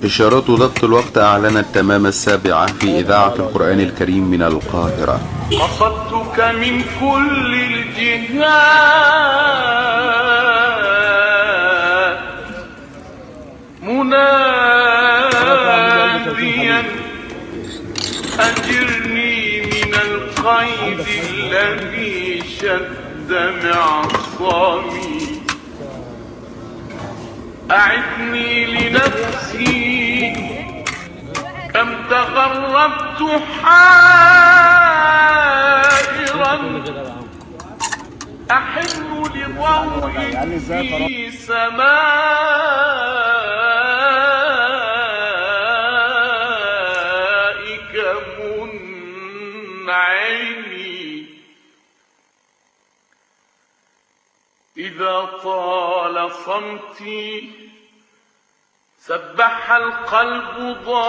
إشارات ضبط الوقت أعلنت تمام 7 في إذاعة القرآن الكريم من القاهرة. قصدتك من كل الجهات مناديا أجرني من القيد الذي شد معصمي، أعدني لنفسي كم تغربت حائرا، أحن لضوء في سمائك منعمي، إذا طال صمتي سبح القلب ضار